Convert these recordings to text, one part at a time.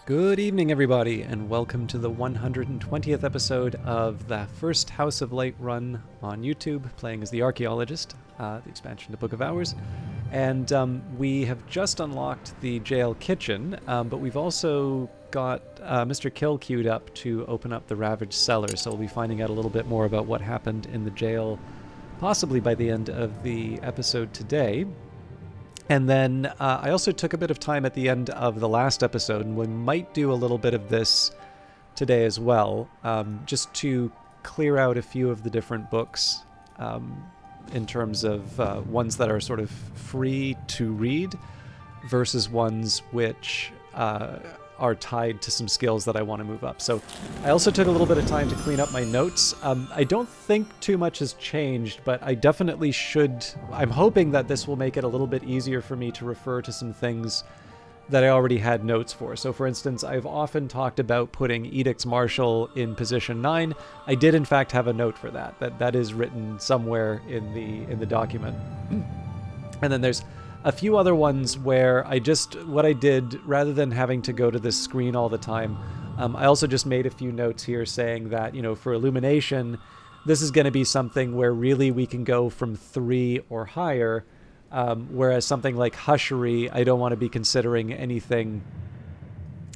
Good evening, everybody, and welcome to the 120th episode of the first House of Light run on YouTube, playing as the Archaeologist, the expansion to Book of Hours. And we have just unlocked the jail kitchen, but we've also got Mr. Kill queued up to open up the Ravaged Cellar, so we'll be finding out a little bit more about what happened in the jail, possibly by the end of the episode today. And then I also took a bit of time at the end of the last episode, and we might do a little bit of this today as well, just to clear out a few of the different books in terms of ones that are sort of free to read versus ones which are tied to some skills that I want to move up. So I also took a little bit of time to clean up my notes. I don't think too much has changed, but I definitely should. I'm hoping that this will make it a little bit easier for me to refer to some things that I already had notes for. So for instance, I've often talked about putting Edicts Martial in position 9. I did in fact have a note for that. That is written somewhere in the document. And then there's a few other ones where what I did, rather than having to go to this screen all the time, I also just made a few notes here saying that, for illumination, this is going to be something where really we can go from 3 or higher, whereas something like Hushery, I don't want to be considering anything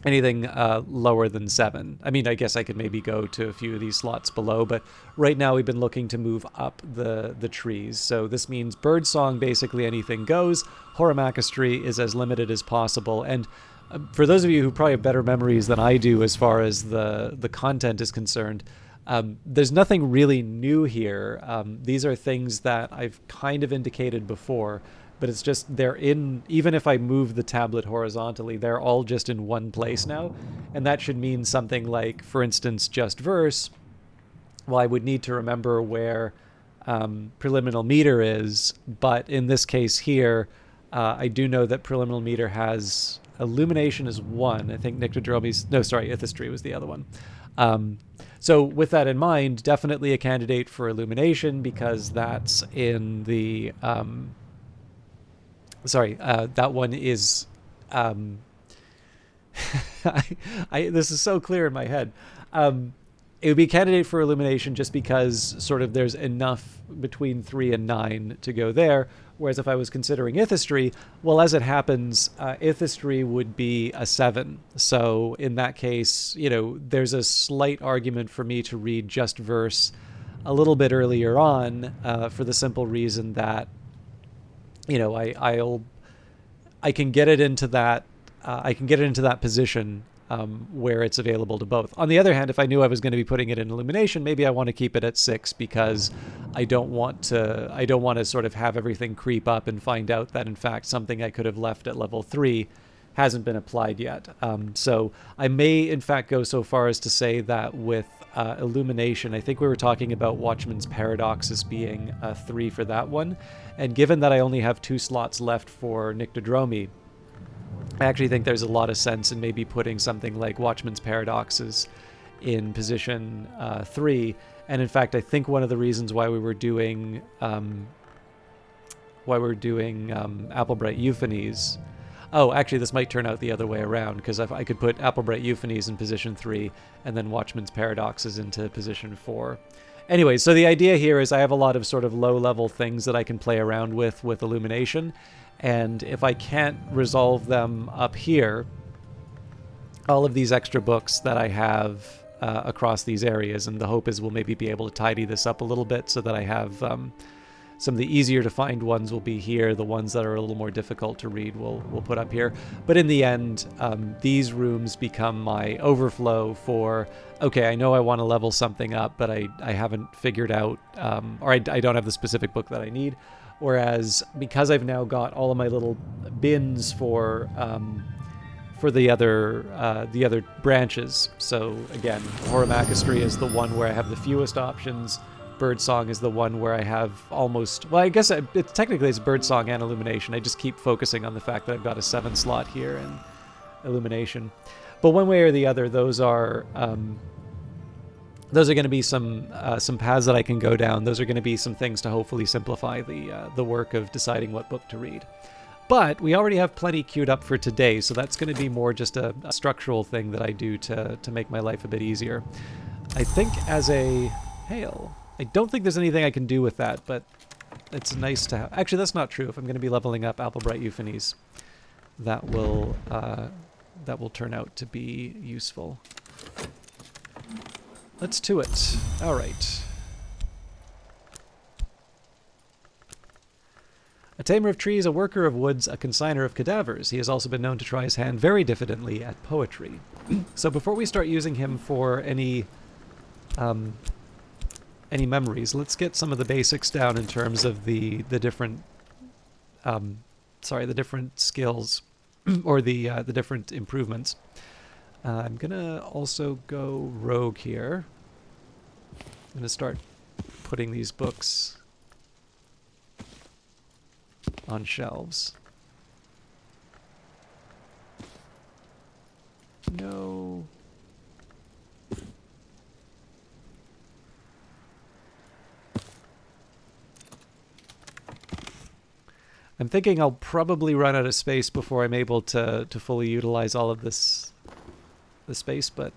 lower than 7. I mean, I guess I could maybe go to a few of these slots below, but right now we've been looking to move up the trees. So this means Birdsong, basically anything goes. Horamachistry is as limited as possible. And for those of you who probably have better memories than I do as far as the content is concerned, there's nothing really new here. These are things that I've kind of indicated before, but it's just even if I move the tablet horizontally, they're all just in one place now. And that should mean something like, for instance, just verse. Well, I would need to remember where preliminal meter is, but in this case here, I do know that preliminal meter has illumination is 1. I think Ithistry was the other one. So with that in mind, definitely a candidate for illumination, because that's in the... that one is... this is so clear in my head. It would be a candidate for illumination just because sort of there's enough between 3 and 9 to go there. Whereas if I was considering Ithistry, well, as it happens, Ithistry would be a 7. So in that case, there's a slight argument for me to read just verse a little bit earlier on, for the simple reason that, I can get it into that position where it's available to both. On the other hand, if I knew I was going to be putting it in illumination, maybe I want to keep it at 6 because I don't want to sort of have everything creep up and find out that in fact something I could have left at level 3 hasn't been applied yet. So I may in fact go so far as to say that with illumination, I think we were talking about Watchman's Paradox as being a 3 for that one. And given that I only have 2 slots left for Nyctodromi, I actually think there's a lot of sense in maybe putting something like Watchman's Paradoxes in position 3. And in fact, I think one of the reasons why we were doing Applebright Euphonies. Oh, actually, this might turn out the other way around, because if I could put Applebright Euphonies in position 3 and then Watchman's Paradoxes into position 4. Anyway, so the idea here is I have a lot of sort of low-level things that I can play around with illumination, and if I can't resolve them up here, all of these extra books that I have across these areas, and the hope is we'll maybe be able to tidy this up a little bit so that I have some of the easier to find ones will be here. The ones that are a little more difficult to read we'll put up here. But in the end, these rooms become my overflow for, okay, I know I want to level something up, but I haven't figured out, or I don't have the specific book that I need. Whereas because I've now got all of my little bins for the other branches. So again, Horamachistry is the one where I have the fewest options. Birdsong is the one where I have almost... Well, I guess technically it's Birdsong and Illumination. I just keep focusing on the fact that I've got a 7 slot here in Illumination. But one way or the other, those are going to be some paths that I can go down. Those are going to be some things to hopefully simplify the work of deciding what book to read. But we already have plenty queued up for today, so that's going to be more just a structural thing that I do to make my life a bit easier. I think as a hail, I don't think there's anything I can do with that, but it's nice to have. Actually, that's not true. If I'm going to be leveling up Applebright Euphonies, that will turn out to be useful. Let's to it. All right. A tamer of trees, a worker of woods, a consigner of cadavers. He has also been known to try his hand very diffidently at poetry. So before we start using him for any memories, let's get some of the basics down in terms of the different the different skills or the different improvements. I'm gonna also go rogue here. I'm gonna start putting these books on shelves. No. I'm thinking I'll probably run out of space before I'm able to fully utilize all of the space, but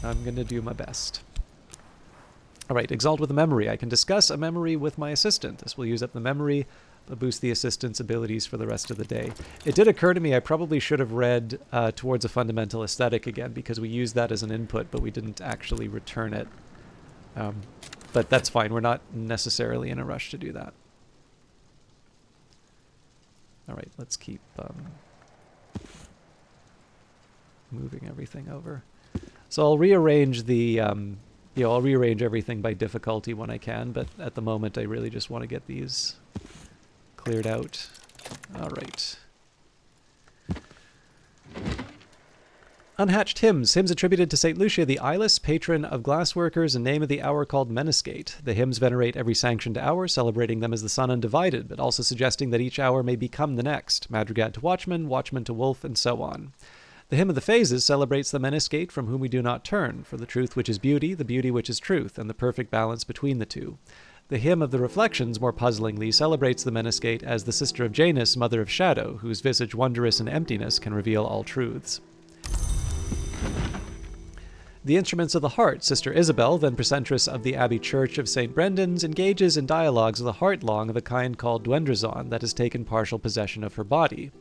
I'm going to do my best. All right, Exalt with a memory. I can discuss a memory with my assistant. This will use up the memory, but boost the assistant's abilities for the rest of the day. It did occur to me I probably should have read Towards a Fundamental Aesthetic again, because we used that as an input, but we didn't actually return it. But that's fine. We're not necessarily in a rush to do that. All right, let's keep moving everything over. So I'll rearrange the, I'll rearrange everything by difficulty when I can, but at the moment I really just want to get these cleared out. All right. Unhatched hymns. Hymns attributed to St. Lucia the Eyeless, patron of glassworkers, and name of the hour called Meniscate. The hymns venerate every sanctioned hour, celebrating them as the sun undivided, but also suggesting that each hour may become the next. Madrigal to watchman, watchman to wolf, and so on. The hymn of the phases celebrates the Meniscate from whom we do not turn, for the truth which is beauty, the beauty which is truth, and the perfect balance between the two. The hymn of the reflections, more puzzlingly, celebrates the Meniscate as the sister of Janus, mother of shadow, whose visage wondrous in emptiness can reveal all truths. The Instruments of the Heart. Sister Isabel, then precentress of the Abbey Church of St. Brendan's, engages in dialogues with a heart-long of a kind called Dwendrazon that has taken partial possession of her body.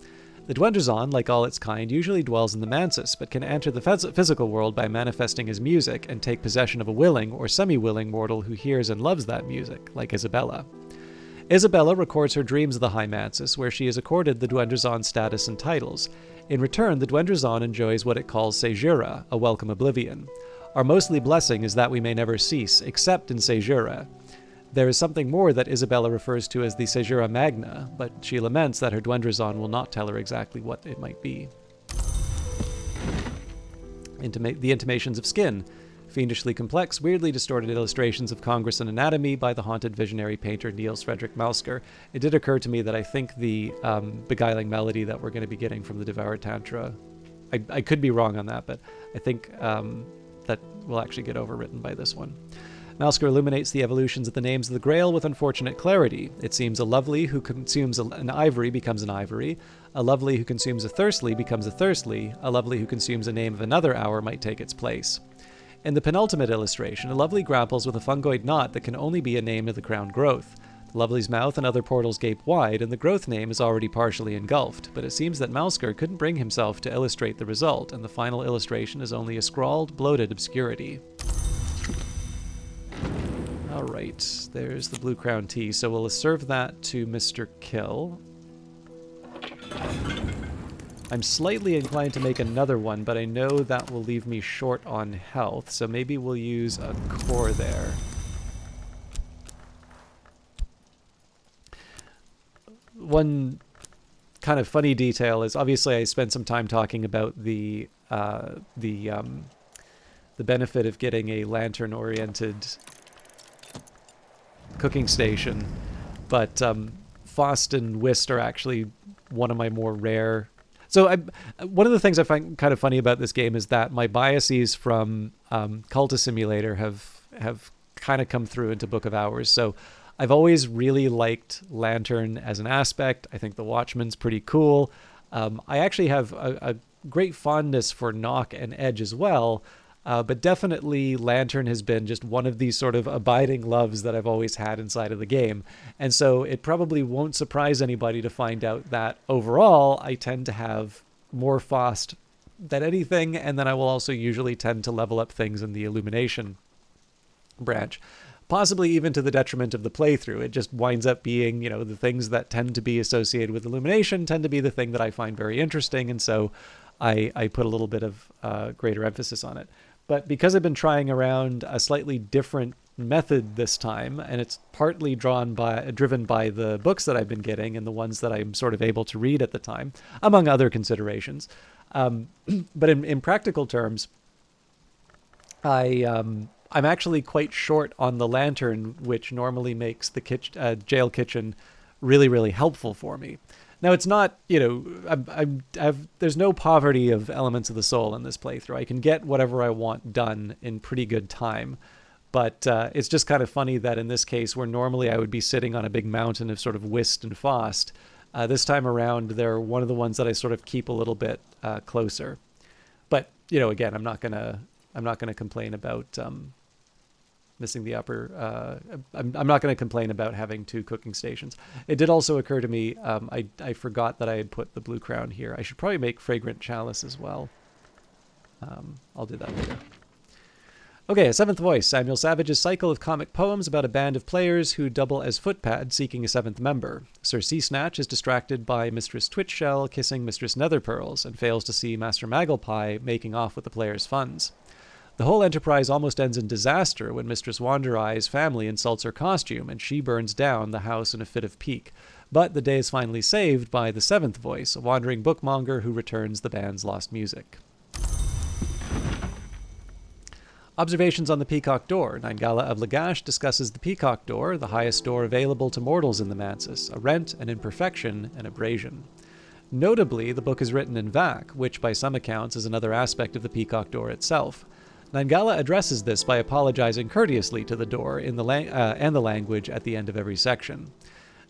The Dwendrazon, like all its kind, usually dwells in the mansus, but can enter the physical world by manifesting as music and take possession of a willing or semi-willing mortal who hears and loves that music, like Isabella. Isabella records her dreams of the High Mansus, where she is accorded the Dwendrazon status and titles. In return, the Dwendrazon enjoys what it calls Caesura, a welcome oblivion. Our mostly blessing is that we may never cease, except in Caesura. There is something more that Isabella refers to as the Caesura Magna, but she laments that her Dwendrazon will not tell her exactly what it might be. The Intimations of Skin. Fiendishly complex, weirdly distorted illustrations of Congress and anatomy by the haunted visionary painter Niels Frederick Mausker. It did occur to me that I think the beguiling melody that we're going to be getting from the Devoured Tantra, I could be wrong on that, but I think that will actually get overwritten by this one. Mausker illuminates the evolutions of the names of the Grail with unfortunate clarity. It seems a lovely who consumes an ivory becomes an ivory, a lovely who consumes a thirstly becomes a thirstly, a lovely who consumes a name of another hour might take its place. In the penultimate illustration, a lovely grapples with a fungoid knot that can only be a name of the crown growth. The lovely's mouth and other portals gape wide, and the growth name is already partially engulfed, but it seems that Mausker couldn't bring himself to illustrate the result, and the final illustration is only a scrawled, bloated obscurity. Alright, there's the Blue Crown Tea, so we'll serve that to Mr. Kill. I'm slightly inclined to make another one, but I know that will leave me short on health, so maybe we'll use a core there. One kind of funny detail is, obviously I spent some time talking about the benefit of getting a lantern-oriented cooking station, but Faust and Whist are actually one of my more rare. So one of the things I find kind of funny about this game is that my biases from Cultist Simulator have kind of come through into Book of Hours. So I've always really liked Lantern as an aspect. I think the Watchman's pretty cool. I actually have a great fondness for Knock and Edge as well, but definitely Lantern has been just one of these sort of abiding loves that I've always had inside of the game. And so it probably won't surprise anybody to find out that overall I tend to have more Fost than anything, and then I will also usually tend to level up things in the Illumination branch. Possibly even to the detriment of the playthrough. It just winds up being, the things that tend to be associated with Illumination tend to be the thing that I find very interesting, and so I put a little bit of greater emphasis on it. But because I've been trying around a slightly different method this time, and it's partly driven by the books that I've been getting and the ones that I'm sort of able to read at the time, among other considerations. But in practical terms, I'm actually quite short on the Lantern, which normally makes the jail kitchen really, really helpful for me. Now, it's not, there's no poverty of elements of the soul in this playthrough. I can get whatever I want done in pretty good time. But it's just kind of funny that in this case, where normally I would be sitting on a big mountain of sort of Whist and Fost, this time around, they're one of the ones that I sort of keep a little bit closer. But, again, I'm not gonna complain about missing the upper. I'm not going to complain about having 2 cooking stations. It did also occur to me, I forgot that I had put the blue crown here. I should probably make fragrant chalice as well. I'll do that later. Okay, a 7th voice. Samuel Savage's cycle of comic poems about a band of players who double as footpad seeking a 7th member. Sir Sea-Snatch is distracted by Mistress Twitchshell kissing Mistress Netherpearls and fails to see Master Magglepie making off with the players' funds. The whole enterprise almost ends in disaster when Mistress Wandereye's family insults her costume and she burns down the house in a fit of pique. But the day is finally saved by the 7th voice, a wandering bookmonger who returns the band's lost music. Observations on the Peacock Door. Ningala of Lagash discusses the Peacock Door, the highest door available to mortals in the Mansis, a rent, an imperfection, an abrasion. Notably, the book is written in Vac, which by some accounts is another aspect of the Peacock Door itself. Ningala addresses this by apologizing courteously to the door in and the language at the end of every section.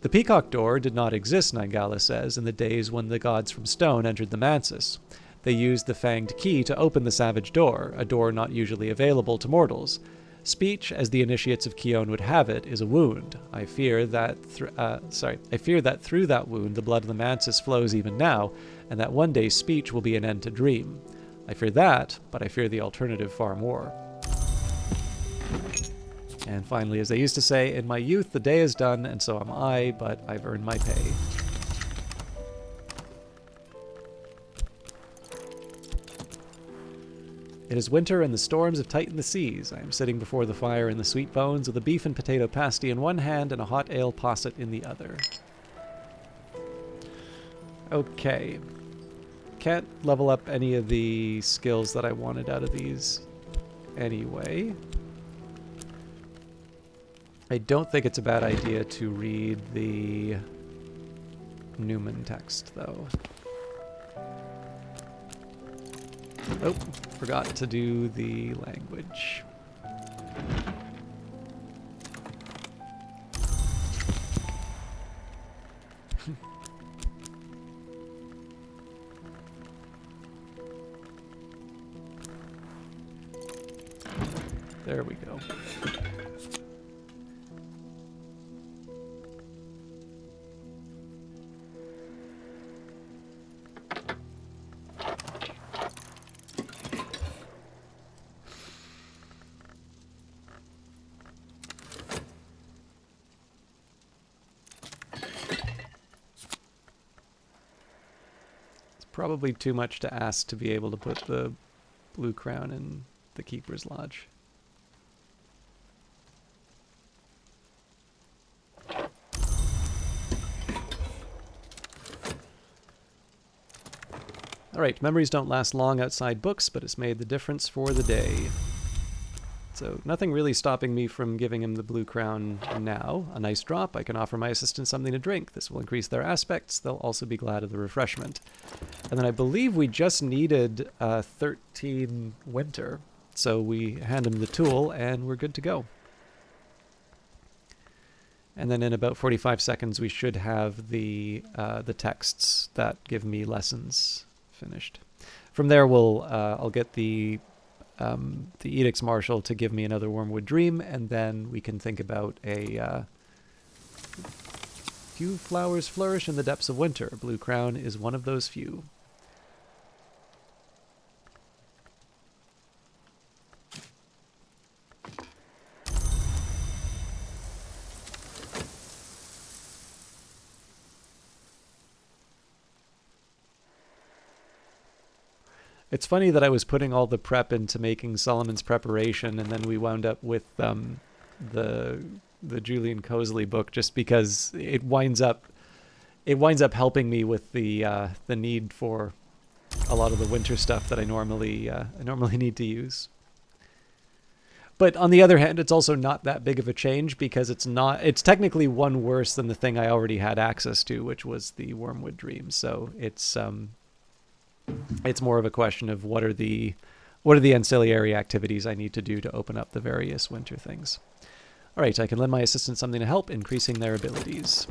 The Peacock Door did not exist, Ningala says, in the days when the gods from stone entered the Mansis. They used the fanged key to open the Savage Door, a door not usually available to mortals. Speech, as the initiates of Kion would have it, is a wound. I fear that through that wound the blood of the Mansis flows even now, and that one day speech will be an end to dream. I fear that, but I fear the alternative far more. And finally, as they used to say, in my youth the day is done, and so am I, but I've earned my pay. It is winter and the storms have tightened the seas. I am sitting before the fire in the sweet bones with a beef and potato pasty in one hand and a hot ale posset in the other. Okay. Can't level up any of the skills that I wanted out of these anyway. I don't think it's a bad idea to read the Newman text, though. Oh, forgot to do the language. There we go. It's probably too much to ask to be able to put the blue crown in the Keeper's Lodge. Alright, memories don't last long outside books, but it's made the difference for the day. So, nothing really stopping me from giving him the blue crown now. A nice drop. I can offer my assistants something to drink. This will increase their aspects. They'll also be glad of the refreshment. And then I believe we just needed 13 winter. So we hand him the tool, and we're good to go. And then in about 45 seconds, we should have the texts that give me lessons finished. From there, I'll get the Edicts Marshal to give me another Wormwood Dream, and then we can think about a few flowers flourish in the depths of winter. Blue Crown is one of those few. It's funny that I was putting all the prep into making Solomon's Preparation, and then we wound up with the Julian Cosley book, just because it winds up helping me with the need for a lot of the winter stuff that I normally need to use. But on the other hand, it's also not that big of a change, because it's technically one worse than the thing I already had access to, which was the Wormwood Dream. So it's more of a question of what are the ancillary activities I need to do to open up the various winter things. All right, I can lend my assistant something to help, increasing their abilities.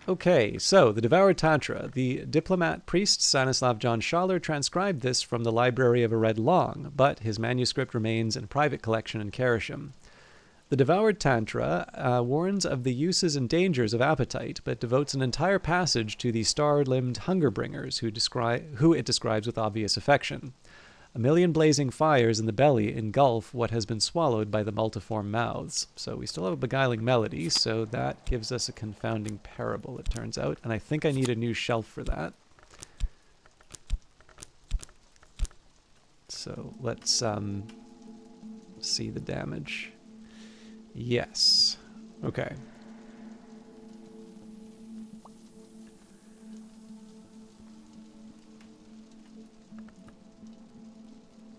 Okay, so the Devoured Tantra. The diplomat priest Stanislav John Schaller transcribed this from the library of a Red Long, but his manuscript remains in private collection in Karashim. The Devoured Tantra warns of the uses and dangers of appetite, but devotes an entire passage to the star-limbed hunger-bringers, who it describes with obvious affection. A million blazing fires in the belly engulf what has been swallowed by the multiform mouths. So we still have a beguiling melody, so that gives us a confounding parable, it turns out. And I think I need a new shelf for that. So let's see the damage. Yes. Okay.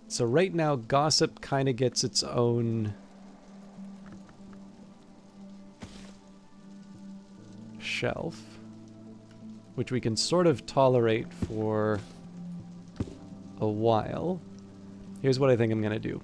So right now, Gossip kind of gets its own shelf, which we can sort of tolerate for a while. Here's what I think I'm going to do.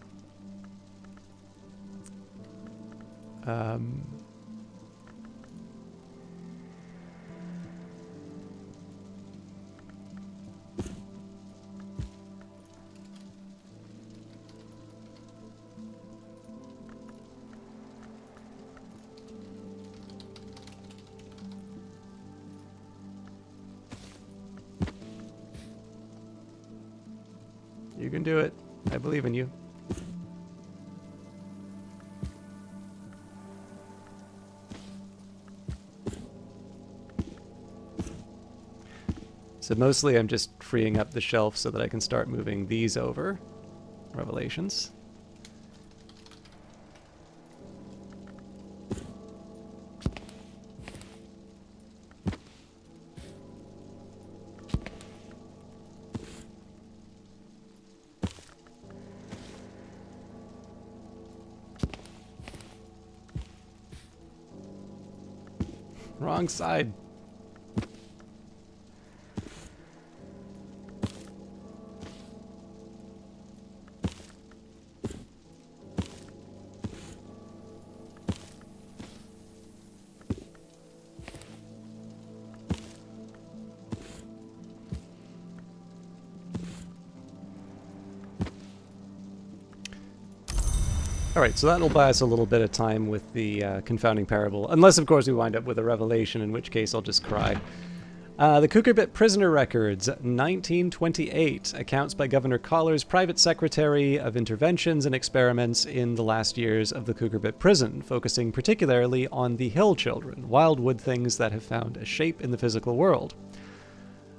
You can do it. I believe in you. So mostly I'm just freeing up the shelf so that I can start moving these over. Revelations. Wrong side. Alright, so that'll buy us a little bit of time with the confounding parable. Unless, of course, we wind up with a revelation, in which case I'll just cry. The Kukurbit Prisoner Records, 1928. Accounts by Governor Collar's private secretary of interventions and experiments in the last years of the Kukurbit prison, focusing particularly on the hill children, wildwood things that have found a shape in the physical world.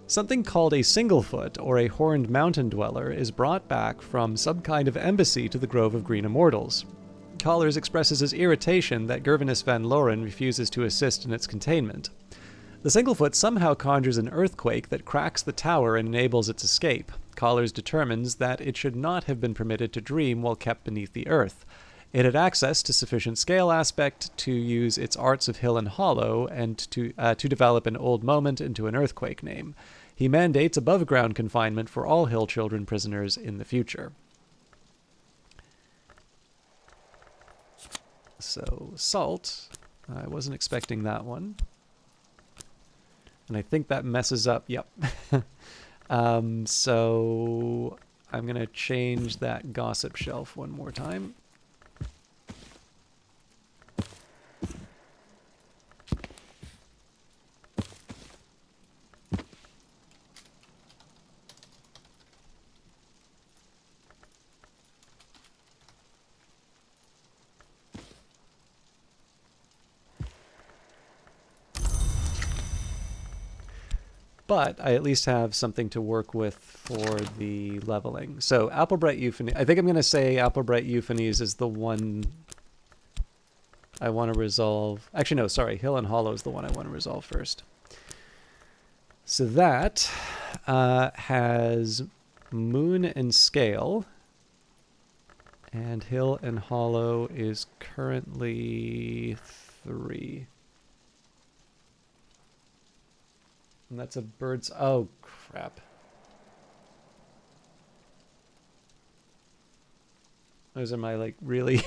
Something called a singlefoot, or a horned mountain dweller, is brought back from some kind of embassy to the Grove of Green Immortals. Collars expresses his irritation that Gervinus van Loren refuses to assist in its containment. The singlefoot somehow conjures an earthquake that cracks the tower and enables its escape. Collars determines that it should not have been permitted to dream while kept beneath the earth. It had access to sufficient scale aspect to use its arts of hill and hollow and to develop an old moment into an earthquake name. He mandates above-ground confinement for all hill children prisoners in the future. So, salt. I wasn't expecting that one. And I think that messes up. Yep. So, I'm going to change that gossip shelf one more time. But I at least have something to work with for the leveling. So Applebright Euphony, I think I'm going to say Applebright Euphonies is the one I want to resolve. Actually, no, sorry. Hill and Hollow is the one I want to resolve first. So that has Moon and Scale. And Hill and Hollow is currently 3. And that's a bird's... Oh, crap. Those are my, like, really,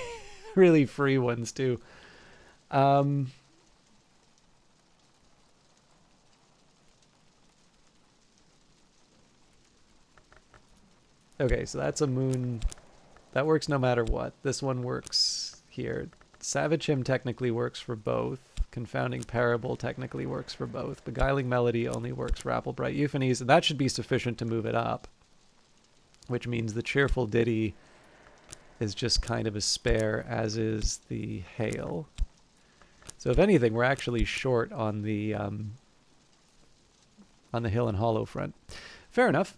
really free ones, too. Okay, so that's a moon. That works no matter what. This one works here. Savage Hymn technically works for both. Confounding Parable technically works for both. Beguiling Melody only works for Applebright Euphonies, and that should be sufficient to move it up. Which means the Cheerful Ditty is just kind of a spare, as is the Hail. So if anything, we're actually short on the Hill and Hollow front. Fair enough.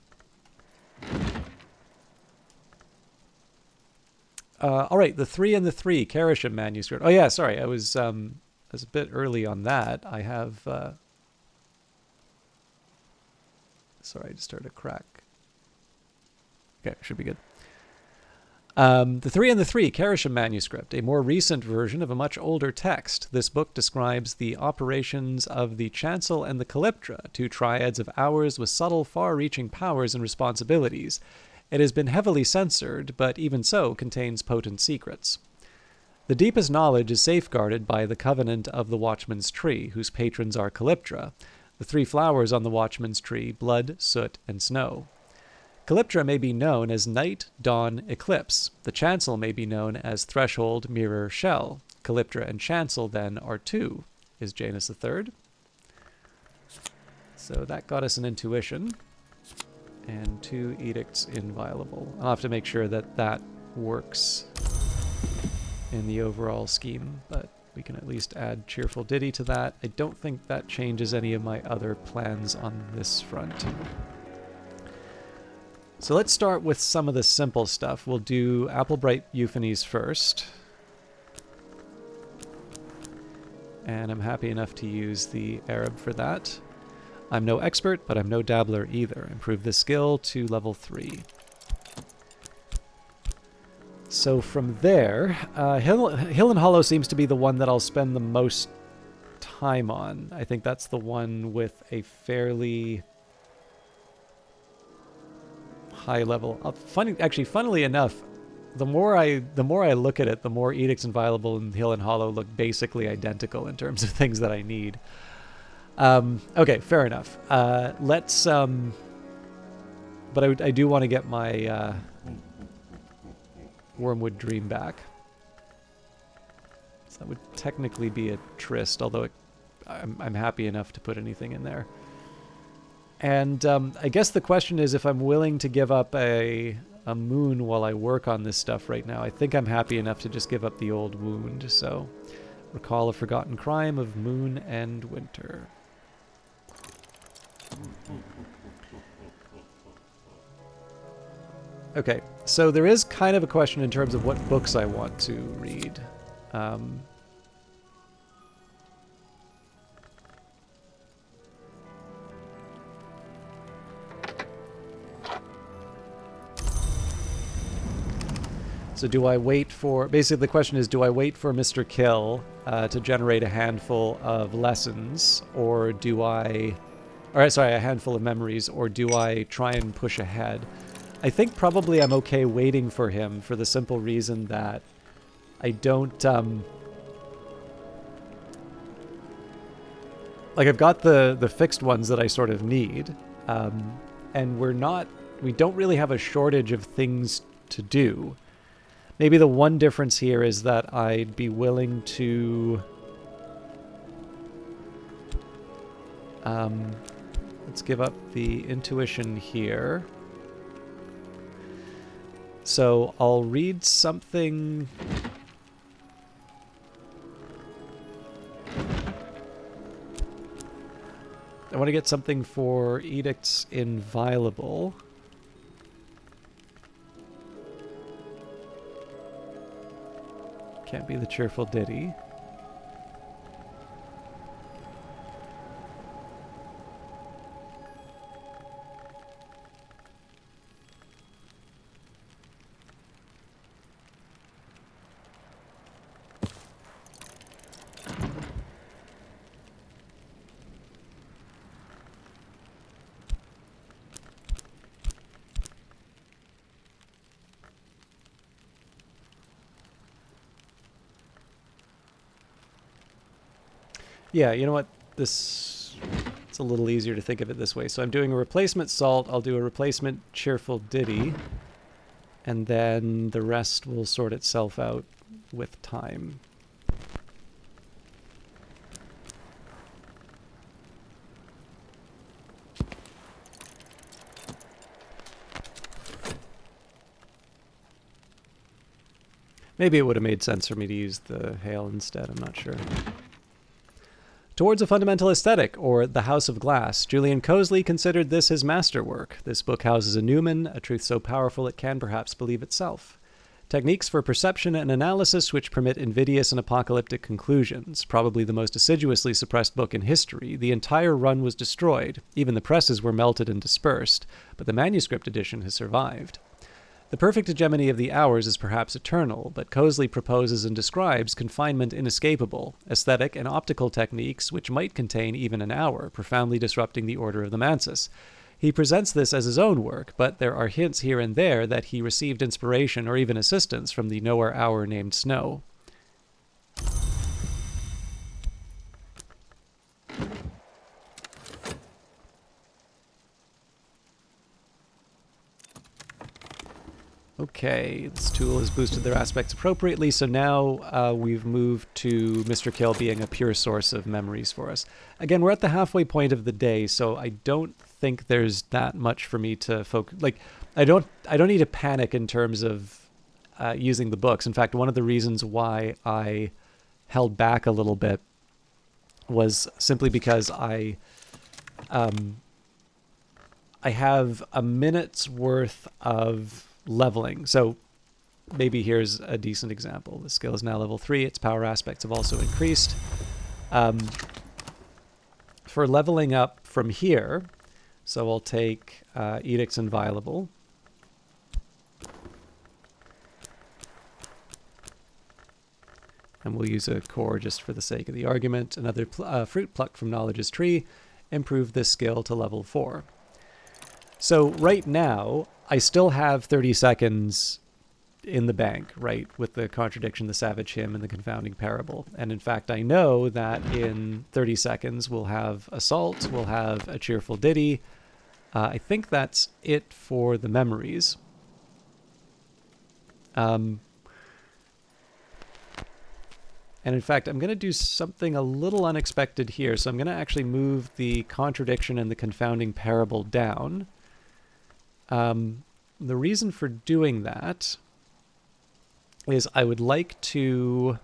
All right, the 3 and the 3, Karashim manuscript. Oh yeah, sorry, I was a bit early on that. I have... Sorry, I just started a crack. Okay, should be good. The 3 and the 3, Karashim manuscript, a more recent version of a much older text. This book describes the operations of the Chancel and the Calyptra, 2 triads of hours with subtle, far-reaching powers and responsibilities. It has been heavily censored, but even so contains potent secrets. The deepest knowledge is safeguarded by the covenant of the Watchman's Tree, whose patrons are Calyptra, the 3 flowers on the Watchman's Tree, blood, soot, and snow. Calyptra may be known as Night, Dawn, Eclipse. The Chancel may be known as Threshold, Mirror, Shell. Calyptra and Chancel, then, are 2. Is Janus a 3rd? So that got us an intuition. And 2 edicts inviolable. I'll have to make sure that that works in the overall scheme, but we can at least add Cheerful Ditty to that. I don't think that changes any of my other plans on this front. So let's start with some of the simple stuff. We'll do Applebright Euphonies first. And I'm happy enough to use the Arab for that. I'm no expert, but I'm no dabbler either. Improve this skill to level 3. So from there, Hill and Hollow seems to be the one that I'll spend the most time on. I think that's the one with a fairly high level. Funnily enough, the more I look at it, the more Edicts Inviolable and Hill and Hollow look basically identical in terms of things that I need. Okay, fair enough. Let's. But I do want to get my Wormwood Dream back. So that would technically be a tryst, although I'm happy enough to put anything in there. And I guess the question is if I'm willing to give up a moon while I work on this stuff right now. I think I'm happy enough to just give up the old wound. So, recall a forgotten crime of moon and winter. Okay, so there is kind of a question in terms of what books I want to read. So do I wait for... Basically, the question is, do I wait for Mr. Kill to generate a handful of lessons, or do I... Or, sorry, a handful of memories, or do I try and push ahead? I think probably I'm okay waiting for him for the simple reason that I don't... Like, I've got the fixed ones that I sort of need, and we don't really have a shortage of things to do. Maybe the one difference here is that I'd be willing to... let's give up the intuition here. So I'll read something... I want to get something for Edicts Inviolable. Can't be the Cheerful Ditty. Yeah, you know what? It's a little easier to think of it this way. So I'm doing a replacement salt, I'll do a replacement cheerful ditty, and then the rest will sort itself out with time. Maybe it would have made sense for me to use the hail instead, I'm not sure. Towards a Fundamental Aesthetic, or The House of Glass, Julian Cosley considered this his masterwork. This book houses a Newman, a truth so powerful it can perhaps believe itself. Techniques for perception and analysis which permit invidious and apocalyptic conclusions. Probably the most assiduously suppressed book in history, the entire run was destroyed. Even the presses were melted and dispersed, but the manuscript edition has survived. The perfect hegemony of the hours is perhaps eternal, but Cosley proposes and describes confinement inescapable, aesthetic and optical techniques which might contain even an hour, profoundly disrupting the order of the Mansus. He presents this as his own work, but there are hints here and there that he received inspiration or even assistance from the nowhere hour named Snow. Okay, this tool has boosted their aspects appropriately, so now we've moved to Mr. Kill being a pure source of memories for us. Again, we're at the halfway point of the day, so I don't think there's that much for me to focus. Like, I don't need to panic in terms of using the books. In fact, one of the reasons why I held back a little bit was simply because I have a minute's worth of leveling. So maybe here's a decent example. The skill is now level 3. Its power aspects have also increased. For leveling up from here, so I'll take Edicts Inviolable. And we'll use a core just for the sake of the argument. Another fruit plucked from Knowledge's tree. Improve this skill to level 4. So right now, I still have 30 seconds in the bank, right, with the contradiction, the savage hymn, and the confounding parable. And in fact, I know that in 30 seconds we'll have assault, we'll have a cheerful ditty. I think that's it for the memories. And in fact, I'm going to do something a little unexpected here. So I'm going to actually move the contradiction and the confounding parable down. The reason for doing that is I would like to...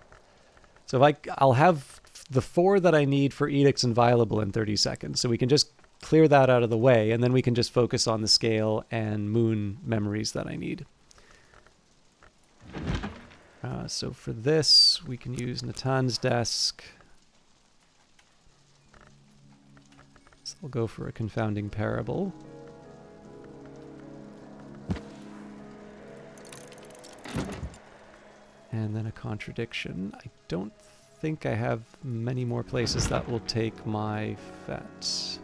So if I'll have the 4 that I need for Edicts Inviolable in 30 seconds. So we can just clear that out of the way, and then we can just focus on the scale and moon memories that I need. So for this, we can use Natan's desk. So we'll go for a confounding parable. And then a contradiction. I don't think I have many more places that will take my fets.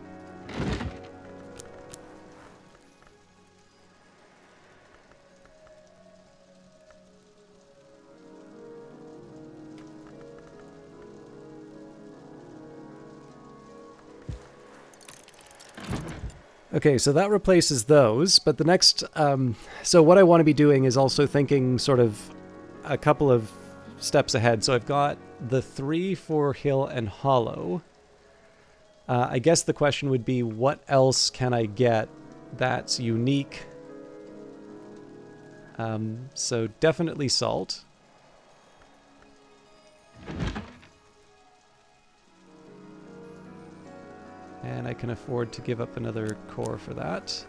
Okay, so that replaces those, but the next... so what I want to be doing is also thinking sort of a couple of steps ahead. So I've got the 3 for Hill and Hollow. I guess the question would be, what else can I get that's unique? So definitely salt. And I can afford to give up another core for that.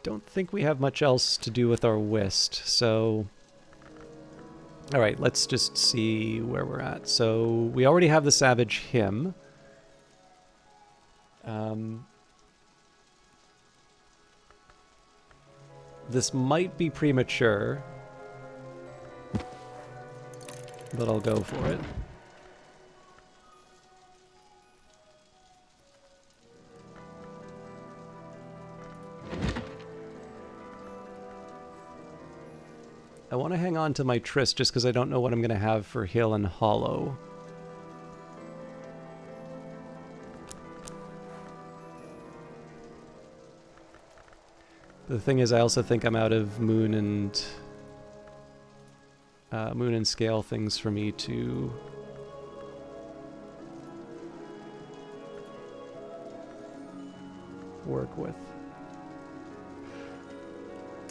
Don't think we have much else to do with our whist, so... Alright, let's just see where we're at. So, we already have the Savage Hymn. This might be premature, but I'll go for it. I want to hang on to my Tryst just because I don't know what I'm going to have for Hill and Hollow. The thing is, I also think I'm out of moon and scale things for me to work with.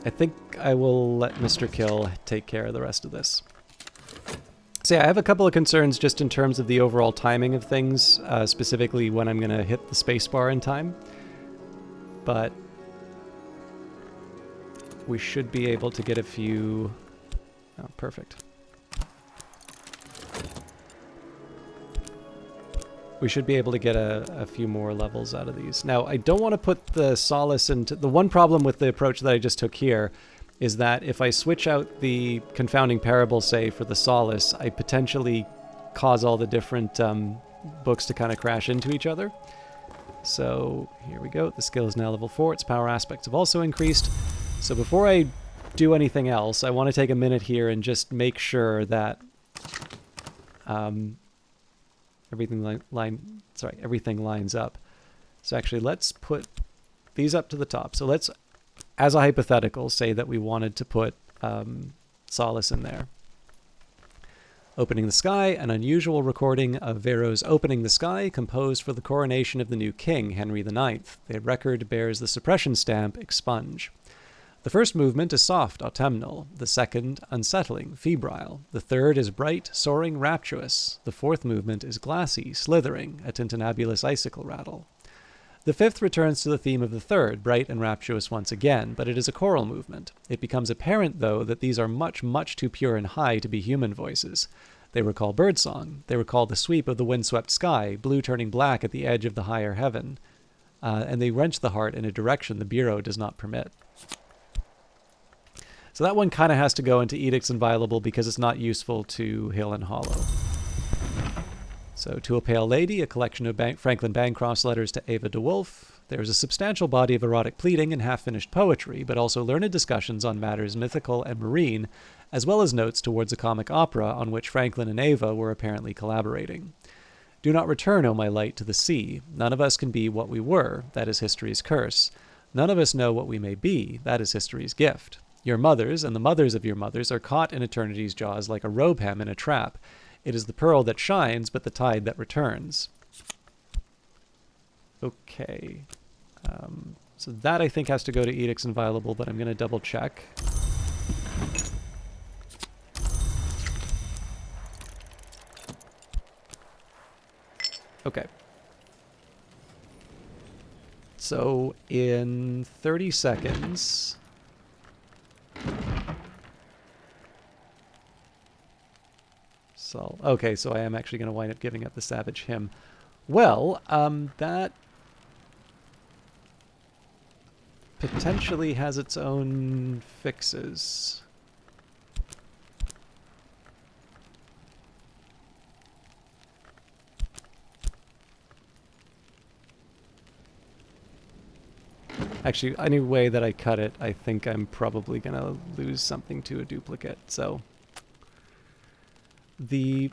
I think I will let Mr. Kill take care of the rest of this. So yeah, I have a couple of concerns just in terms of the overall timing of things, specifically when I'm going to hit the spacebar in time. But we should be able to get a few... Oh, perfect. We should be able to get a few more levels out of these. Now, I don't want to put the Solace into... The one problem with the approach that I just took here is that if I switch out the Confounding Parable, say, for the Solace, I potentially cause all the different books to kind of crash into each other. So, here we go. The skill is now level 4. Its power aspects have also increased. So before I do anything else, I want to take a minute here and just make sure that everything lines up. So actually, let's put these up to the top. So let's, as a hypothetical, say that we wanted to put Solace in there. Opening the Sky, an unusual recording of Vero's Opening the Sky, composed for the coronation of the new king, Henry IX. The record bears the suppression stamp, Expunge. The first movement is soft, autumnal. The second, unsettling, febrile. The third is bright, soaring, rapturous. The fourth movement is glassy, slithering, a tintinnabulous icicle rattle. The fifth returns to the theme of the third, bright and rapturous once again, but it is a choral movement. It becomes apparent, though, that these are much, much too pure and high to be human voices. They recall birdsong. They recall the sweep of the windswept sky, blue turning black at the edge of the higher heaven. And they wrench the heart in a direction the Bureau does not permit. So that one kind of has to go into Edicts Inviolable because it's not useful to Hill and Hollow. So, To a Pale Lady, a collection of Franklin Bancroft's letters to Ava de Wolf. There is a substantial body of erotic pleading and half-finished poetry, but also learned discussions on matters mythical and marine, as well as notes towards a comic opera on which Franklin and Ava were apparently collaborating. Do not return, O my light, to the sea. None of us can be what we were, that is history's curse. None of us know what we may be, that is history's gift. Your mothers, and the mothers of your mothers, are caught in eternity's jaws like a rope hem in a trap. It is the pearl that shines, but the tide that returns. Okay. So that, I think, has to go to Edicts Inviolable, but I'm going to double check. Okay. So, in 30 seconds... So, okay, so I am actually going to wind up giving up the Savage Hymn. Well, that potentially has its own fixes. Actually, any way that I cut it, I think I'm probably going to lose something to a duplicate. So the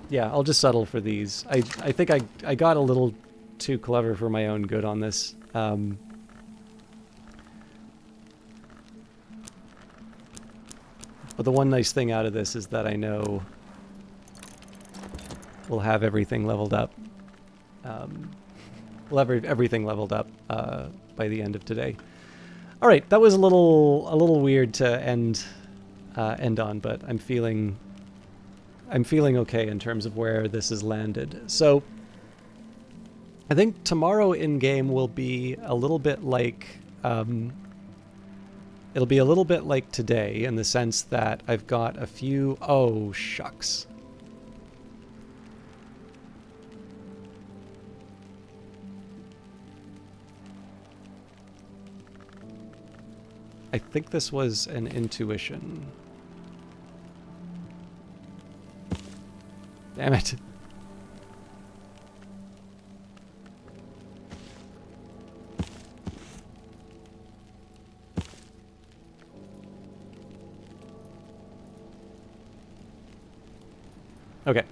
yeah, I'll just settle for these. I think I got a little too clever for my own good on this. But the one nice thing out of this is that I know we'll have everything leveled up. We'll have everything leveled up by the end of today. All right, that was a little weird to end on, but I'm feeling okay in terms of where this has landed. So I think tomorrow in game will be a little bit like it'll be a little bit like today in the sense that I've got a few... Oh, shucks. I think this was an intuition. Damn it. Okay.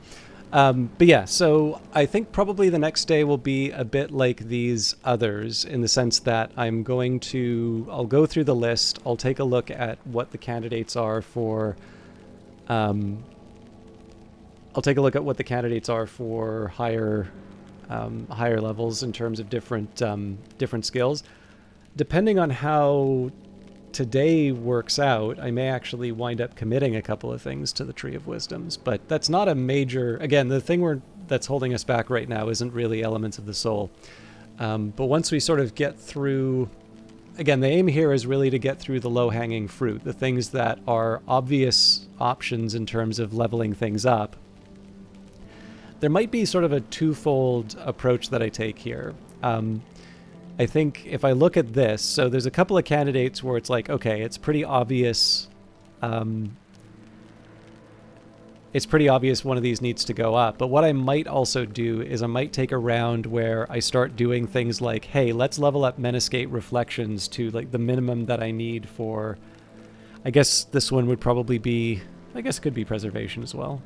But yeah, so I think probably the next day will be a bit like these others in the sense that I'll go through the list, I'll take a look at what the candidates are for, I'll take a look at what the candidates are for higher levels in terms of different skills. Depending on how today works out, I may actually wind up committing a couple of things to the Tree of Wisdoms, but that's not a major... Again, the thing that's holding us back right now isn't really Elements of the Soul. But once we sort of get through... Again, the aim here is really to get through the low-hanging fruit, the things that are obvious options in terms of leveling things up. There might be sort of a twofold approach that I take here. I think if I look at this, so there's a couple of candidates where it's like, okay, it's pretty obvious. It's pretty obvious one of these needs to go up. But what I might also do is I might take a round where I start doing things like, hey, let's level up Meniscate Reflections to like the minimum that I need for... I guess this one would probably be... I guess it could be Preservation as well.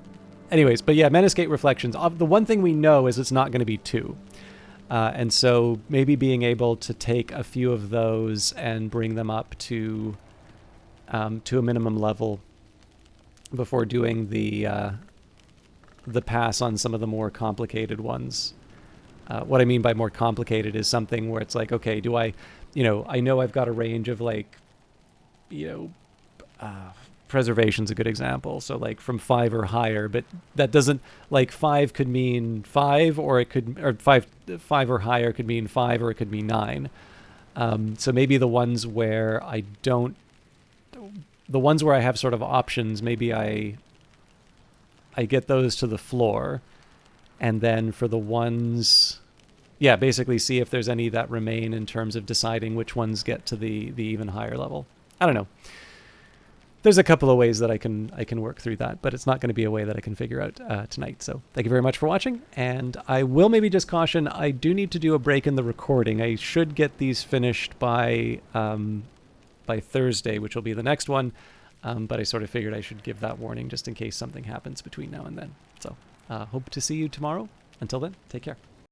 Anyways, but yeah, Meniscate Reflections. The one thing we know is it's not going to be 2. And so maybe being able to take a few of those and bring them up to a minimum level before doing the pass on some of the more complicated ones. What I mean by more complicated is something where it's like, okay, do I know I've got a range of like, Preservation's a good example. So like from 5 or higher, but that doesn't, like 5 could mean 5 or 5 or higher could mean 5 or it could mean 9. So maybe the ones where I have sort of options, maybe I get those to the floor, and then for the ones, yeah, basically see if there's any that remain in terms of deciding which ones get to the even higher level. I don't know. There's a couple of ways that I can work through that, but it's not going to be a way that I can figure out tonight. So thank you very much for watching, and I will maybe just caution, I do need to do a break in the recording. I should get these finished by Thursday, which will be the next one, but I sort of figured I should give that warning just in case something happens between now and then. So hope to see you tomorrow. Until then, take care.